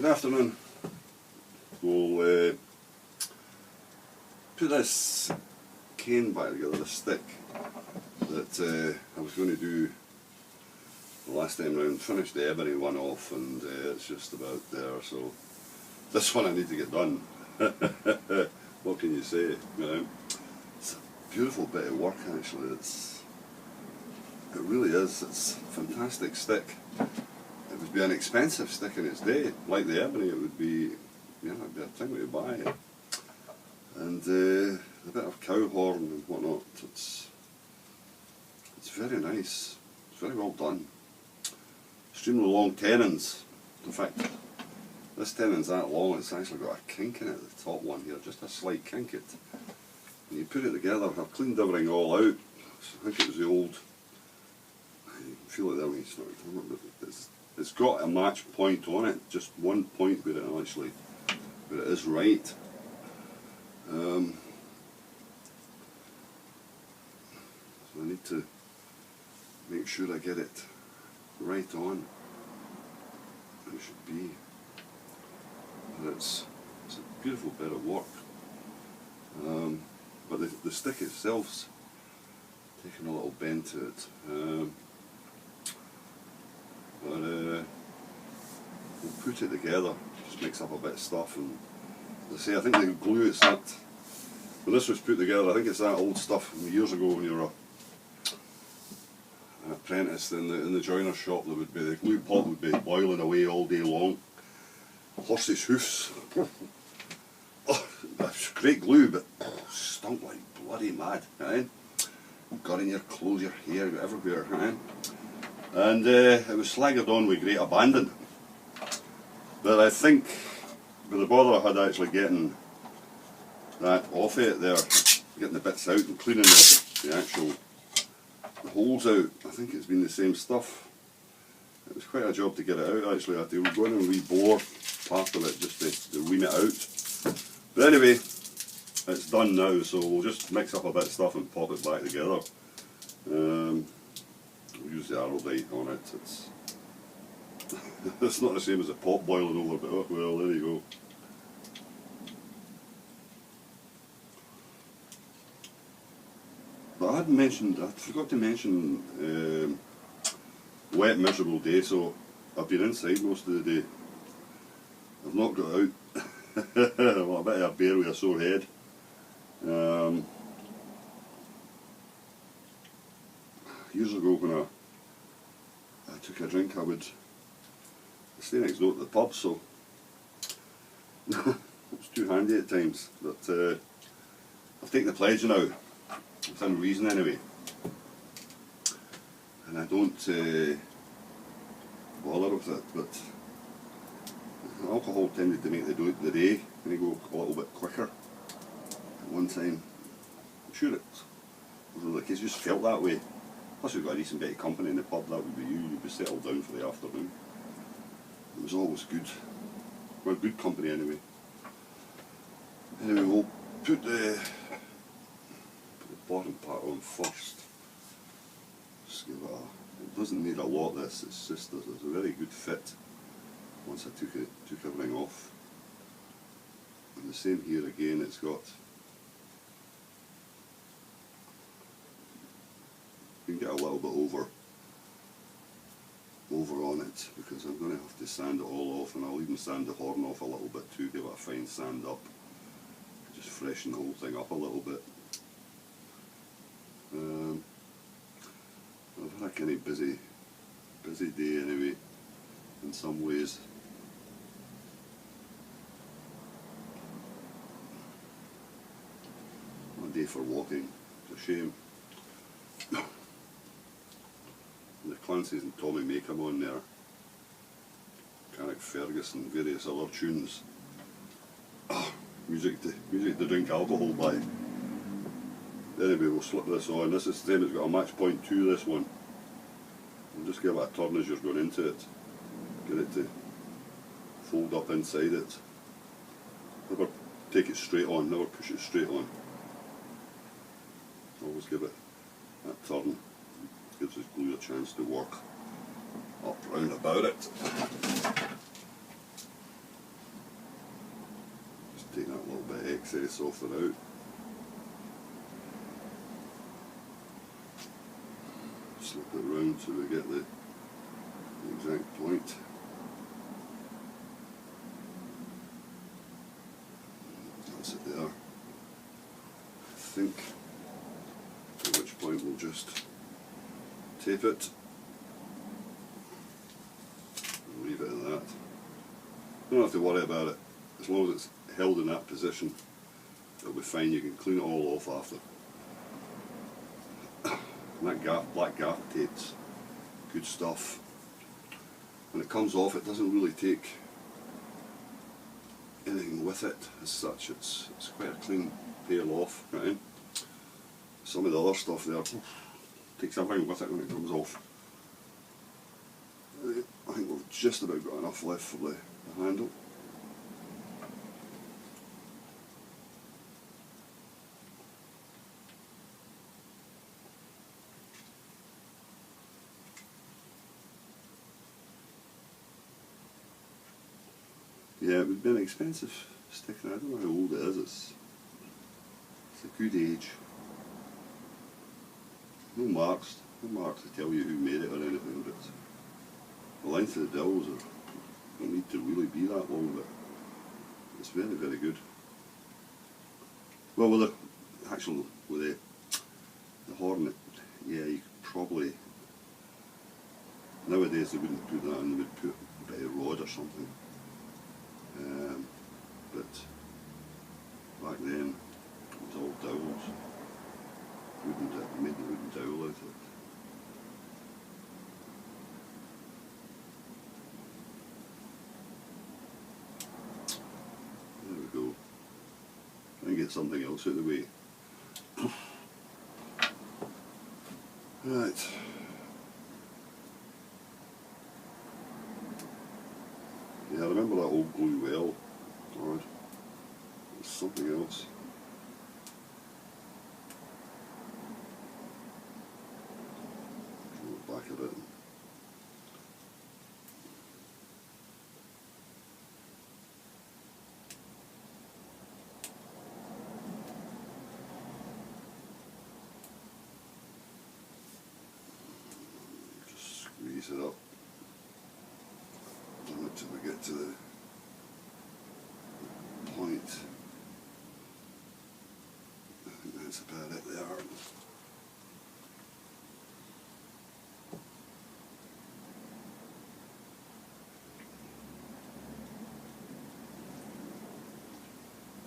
afternoon. We'll put this cane back together, this stick that I was going to do the last time round. Finished the ebony one off and it's just about there, so this one I need to get done. What can you say? It's a beautiful bit of work actually. It really is. It's a fantastic stick. It would be an expensive stick in its day, like the ebony. It would be, it'd be a thing to buy. And a bit of cow horn and whatnot. It's very nice. It's very well done. Extremely long tenons. In fact, this tenon's that long. It's actually got a kink in it. The top one here, just a slight kink. When you put it together, I've cleaned everything all out. I think it was the old. You can feel it there when you start. It's got a match point on it, just one point where it is right. So I need to make sure I get it right on. It should be. But it's a beautiful bit of work. But the stick itself's taken a little bend to it. But we'll put it together, just mix up a bit of stuff, and as I say, I think the glue it's that, when this was put together, I think it's that old stuff from years ago when you were an apprentice in the joiner's shop. There would be, the glue pot would be boiling away all day long. Horses' hoofs. Oh, that's great glue, but stunk like bloody mad. Got in your clothes, your hair, got everywhere. And it was slaggered on with great abandon. But I think with the bother I had actually getting that off it there, getting the bits out and cleaning the actual holes out, I think it's been the same stuff. It was quite a job to get it out actually. I had to go in and re-bore part of it just to wean it out. But anyway, it's done now, so we'll just mix up a bit of stuff and pop it back together. We'll use the arrowdite on it. It's not the same as a pot boiling over, but oh well, there you go. But I forgot to mention wet miserable day, so I've been inside most of the day. I've not got out. I'm a bit of a bear with a sore head. Years ago when I took a drink, I would stay next door to the pub, so it was too handy at times. But I've taken the pledge now, within reason anyway, and I don't bother with it. But alcohol tended to make the day and you go a little bit quicker. At one time, I'm sure it was the case, just felt that way. Plus we've got a decent bit of company in the pub, that would be you, you'd be settled down for the afternoon. It was always good. Well, good company anyway. Anyway, we'll put the bottom part on first. Just give it doesn't need a lot this, it's just there's a very good fit once I took everything off. And the same here again, it's got, you can get a little bit over on it, because I'm going to have to sand it all off, and I'll even sand the horn off a little bit too, give it a fine sand up, just freshen the whole thing up a little bit. I've had a kind of busy day anyway, in some ways. A day for walking, it's a shame. The Clancy's and Tommy May come on there, Carrick Ferguson, various other tunes. Music to drink alcohol by. Anyway, we'll slip this on. This is the same, it's got a match point to this one. And just give it a turn as you're going into it. Get it to fold up inside it. Never take it straight on, never push it straight on. Always give it that turn. Gives this glue a chance to work up round about it. bit of excess off and out. Slip it round so we get the exact point. That's it there. I think, at which point we'll just tape it and leave it at that. Don't have to worry about it. As long as it's held in that position, it'll be fine. You can clean it all off after. And that black gaff tape's good stuff. When it comes off, it doesn't really take anything with it as such. It's quite a clean peel off, right? Some of the other stuff there takes everything with it when it comes off. I think we've just about got enough left for the handle. Yeah, it would be an expensive stick, and I don't know how old it is. It's a good age. No marks to tell you who made it or anything, but the length of the dowels don't need to really be that long, but it's very, very good. Well, with the horn, yeah, you could probably, nowadays they wouldn't put that in, they would put a bit of rod or something. But back then it was all dowels. Made the wooden dowel out of it. There we go. Try and get something else out of the way. Right. Yeah, I remember that old glue well. God, there's something else. Go back a bit. Just squeeze it up. Until we get to the point. I think that's about it there.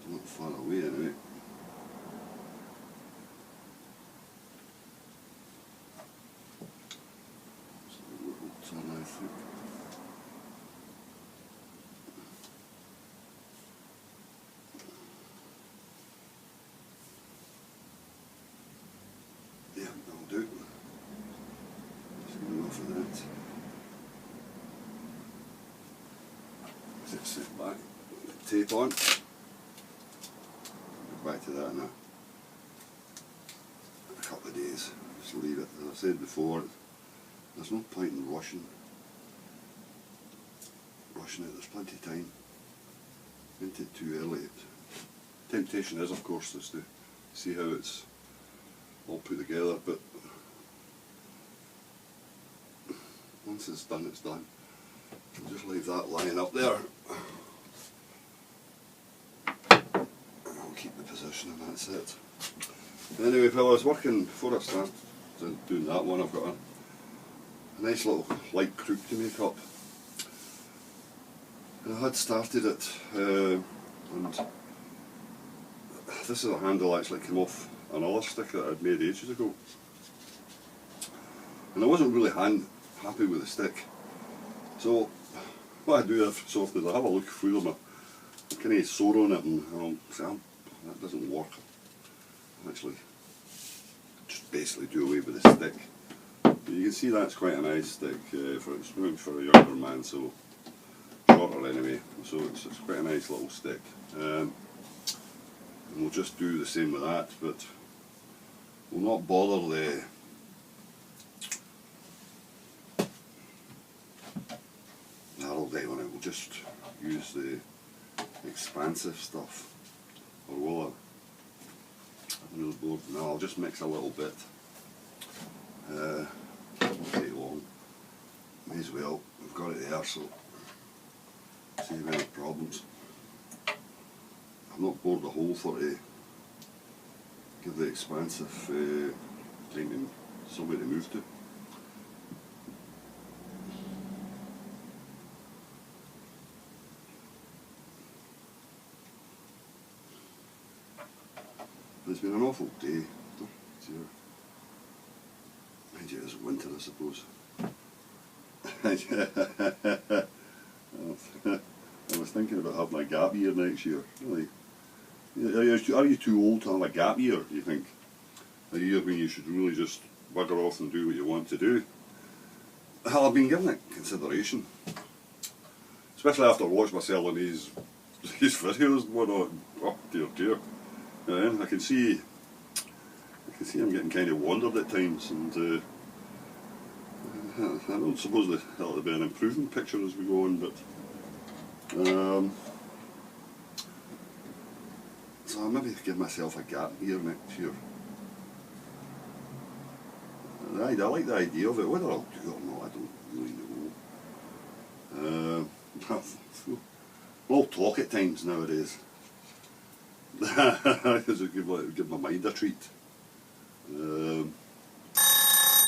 Not far away anyway. So a little turn, I think. Yeah, that'll do. Just get enough of that. Let's sit back, tape on. Go back to that in a couple of days. Just leave it. As I said before, there's no point in rushing it. There's plenty of time. Into it too early. Temptation is, of course, is to see how it's all put together, but once it's done, it's done. I'll just leave that lying up there. I'll keep the position and that's it. Anyway, if I was working, before I started doing that one, I've got a nice little light crook to make up. And I had started it, and this is a handle actually came off another stick that I'd made ages ago. And I wasn't really happy with the stick. So what I do so often is I have a look through them, I kind of sore on it and I'll say, that doesn't work. I'll actually just basically do away with the stick. But you can see that's quite a nice stick for a younger man, so shorter anyway, so it's quite a nice little stick. And we'll just do the same with that, but we'll not bother the narrow down on it, we'll just use the expansive stuff. Or will I? I'm really bored. No, I'll just mix a little bit. Won't take long. May as well. We've got it there, so save any problems. I've not bored the hole for it. Give the expansive time somewhere to move to. It's been an awful day. Mind you, it's winter, I suppose. I was thinking about having a gap year next year. Really. Are you too old to have a gap year, do you think? A year when you should really just bugger off and do what you want to do? Well, I've been giving it consideration. Especially after I watched myself on these videos and whatnot. Oh dear dear. I can see I'm getting kind of wandered at times, and I don't suppose that'll be an improving picture as we go on, but so I'll maybe give myself a gap year next year. I like the idea of it. Whether I'll do it or not, I don't really know. All talk at times nowadays. Give my mind a treat.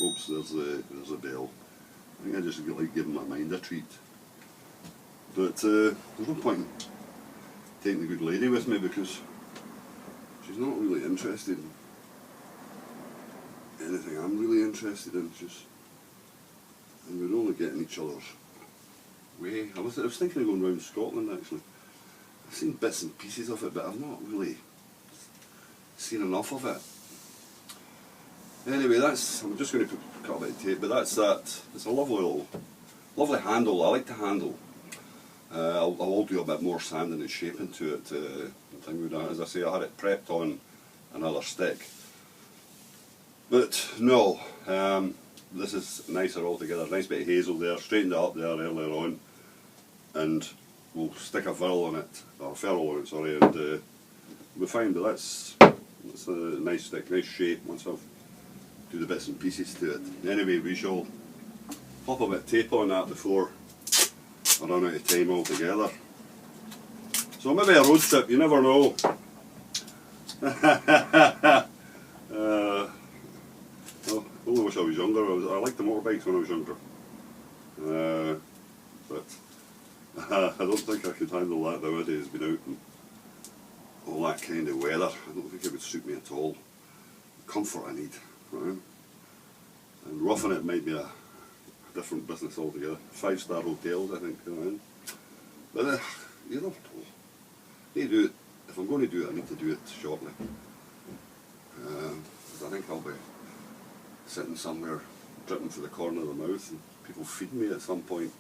Oops, there's a bell. I think I just like giving my mind a treat. But there's no point in taking the good lady with me because she's not really interested in anything I'm really interested in. And we're only getting each other's way. I was thinking of going round Scotland actually. I've seen bits and pieces of it, but I've not really seen enough of it. Anyway, I'm just going to cut a bit of tape, but that's that. It's a lovely handle. I like the handle. I will do a bit more sanding and shaping to it. As I say, I had it prepped on another stick. But no, this is nicer altogether. Nice bit of hazel there, straightened it up there earlier on, and we'll stick a ferrule on it, or a ferrule on it, sorry, and we'll find. But that's a nice stick, nice shape. Once I've do the bits and pieces to it. Anyway, we shall pop a bit of tape on that before I run out of time altogether. So maybe a road trip, you never know. I only wish I was younger. I liked the motorbikes when I was younger. But I don't think I could handle that nowadays, being out in all that kind of weather. I don't think it would suit me at all. Comfort I need. Right? And roughing it might be a different business altogether. 5-star hotels, I think. Right? But you know, need to do it. If I'm going to do it, I need to do it shortly. I think I'll be sitting somewhere dripping for the corner of the mouth and people feeding me at some point.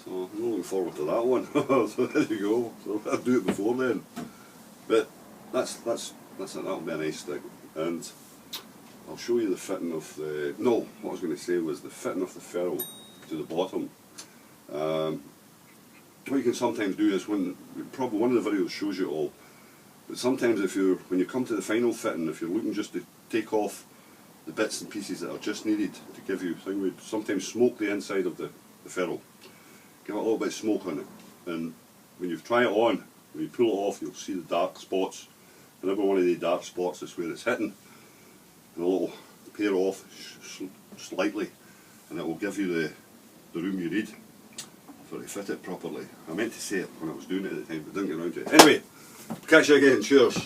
So I'm looking forward to that one. So there you go. So I'll do it before then. But that's it. That'll be a nice thing. And I'll show you the fitting of the... No, what I was going to say was the fitting of the ferrule to the bottom. What you can sometimes do is, probably one of the videos shows you all, but sometimes when you come to the final fitting, if you're looking just to take off the bits and pieces that are just needed to give you, we'd sometimes smoke the inside of the ferrule. Give it a little bit of smoke on it, and when you try it on, when you pull it off, you'll see the dark spots, and every one of the dark spots is where it's hitting. And a little pare off slightly, and it will give you the room you need for to fit it properly. I meant to say it when I was doing it at the time, but didn't get around to it. Anyway, catch you again. Cheers.